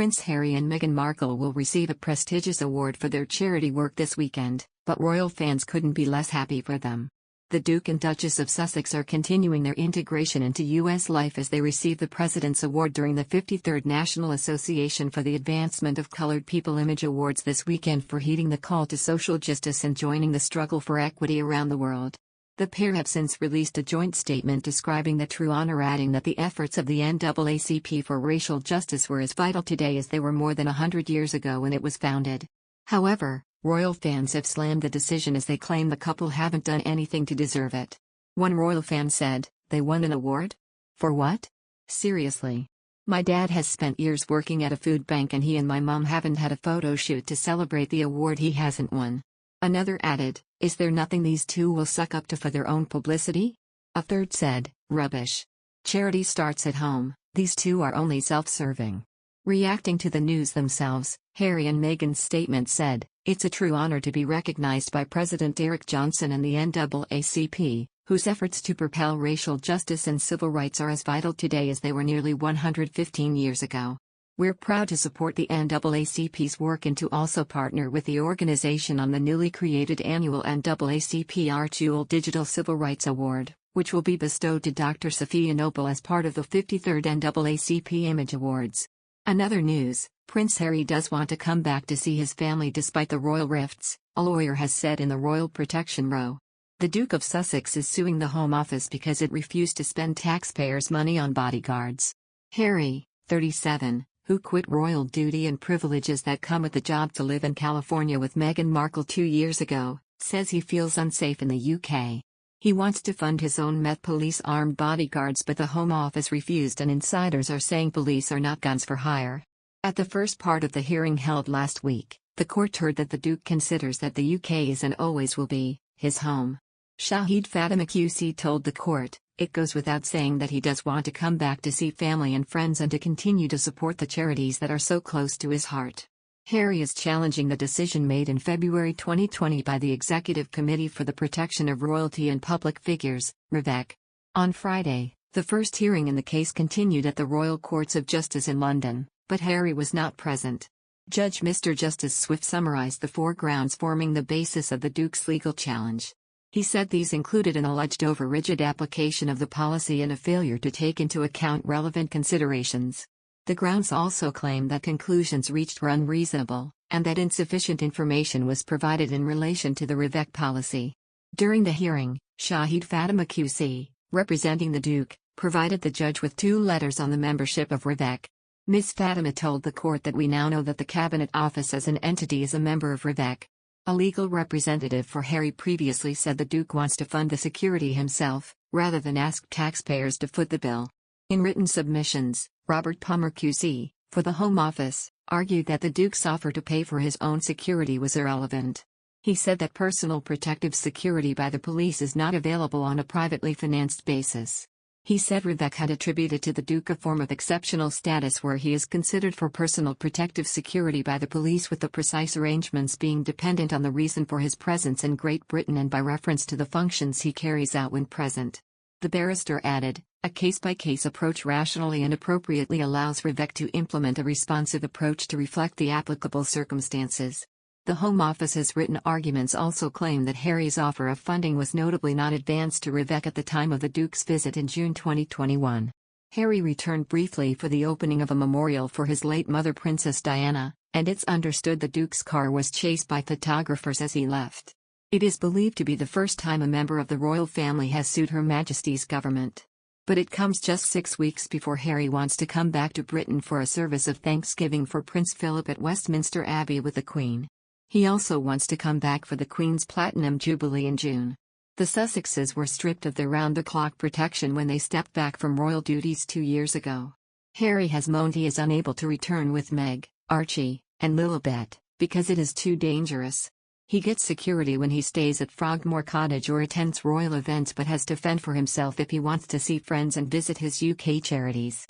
Prince Harry and Meghan Markle will receive a prestigious award for their charity work this weekend, but royal fans couldn't be less happy for them. The Duke and Duchess of Sussex are continuing their integration into U.S. life as they receive the President's Award during the 53rd National Association for the Advancement of Colored People Image Awards this weekend for heeding the call to social justice and joining the struggle for equity around the world. The pair have since released a joint statement describing the true honor, adding that the efforts of the NAACP for racial justice were as vital today as they were more than 100 years ago when it was founded. However, royal fans have slammed the decision as they claim the couple haven't done anything to deserve it. One royal fan said, "They won an award? For what? Seriously. My dad has spent years working at a food bank and he and my mom haven't had a photo shoot to celebrate the award he hasn't won." Another added, "Is there nothing these two will suck up to for their own publicity?" A third said, "Rubbish. Charity starts at home, these two are only self-serving." Reacting to the news themselves, Harry and Meghan's statement said, "It's a true honor to be recognized by President Eric Johnson and the NAACP, whose efforts to propel racial justice and civil rights are as vital today as they were nearly 115 years ago. We're proud to support the NAACP's work and to also partner with the organization on the newly created annual NAACP Art Jewel Digital Civil Rights Award, which will be bestowed to Dr. Sophia Noble as part of the 53rd NAACP Image Awards." Another news, Prince Harry does want to come back to see his family despite the royal rifts, a lawyer has said in the Royal Protection Row. The Duke of Sussex is suing the Home Office because it refused to spend taxpayers' money on bodyguards. Harry, 37, who quit royal duty and privileges that come with the job to live in California with Meghan Markle 2 years ago, says he feels unsafe in the UK. He wants to fund his own Met Police armed bodyguards, but the Home Office refused, and insiders are saying police are not guns for hire. At the first part of the hearing held last week, the court heard that the Duke considers that the UK is and always will be his home. Shaheed Fatima QC told the court, "It goes without saying that he does want to come back to see family and friends and to continue to support the charities that are so close to his heart." Harry is challenging the decision made in February 2020 by the Executive Committee for the Protection of Royalty and Public Figures, REVEC. On Friday, the first hearing in the case continued at the Royal Courts of Justice in London, but Harry was not present. Judge Mr. Justice Swift summarized the 4 grounds forming the basis of the Duke's legal challenge. He said these included an alleged over-rigid application of the policy and a failure to take into account relevant considerations. The grounds also claim that conclusions reached were unreasonable, and that insufficient information was provided in relation to the REVEC policy. During the hearing, Shaheed Fatima QC, representing the Duke, provided the judge with 2 letters on the membership of REVEC. Ms. Fatima told the court that we now know that the Cabinet Office as an entity is a member of REVEC. A legal representative for Harry previously said the Duke wants to fund the security himself, rather than ask taxpayers to foot the bill. In written submissions, Robert Palmer QC, for the Home Office, argued that the Duke's offer to pay for his own security was irrelevant. He said that personal protective security by the police is not available on a privately financed basis. He said REVEC had attributed to the Duke a form of exceptional status where he is considered for personal protective security by the police, with the precise arrangements being dependent on the reason for his presence in Great Britain and by reference to the functions he carries out when present. The barrister added, "A case-by-case approach rationally and appropriately allows REVEC to implement a responsive approach to reflect the applicable circumstances." The Home Office's written arguments also claim that Harry's offer of funding was notably not advanced to REVEC at the time of the Duke's visit in June 2021. Harry returned briefly for the opening of a memorial for his late mother Princess Diana, and it's understood the Duke's car was chased by photographers as he left. It is believed to be the first time a member of the royal family has sued Her Majesty's government. But it comes just 6 weeks before Harry wants to come back to Britain for a service of thanksgiving for Prince Philip at Westminster Abbey with the Queen. He also wants to come back for the Queen's Platinum Jubilee in June. The Sussexes were stripped of their round-the-clock protection when they stepped back from royal duties 2 years ago. Harry has moaned he is unable to return with Meg, Archie, and Lilibet, because it is too dangerous. He gets security when he stays at Frogmore Cottage or attends royal events, but has to fend for himself if he wants to see friends and visit his UK charities.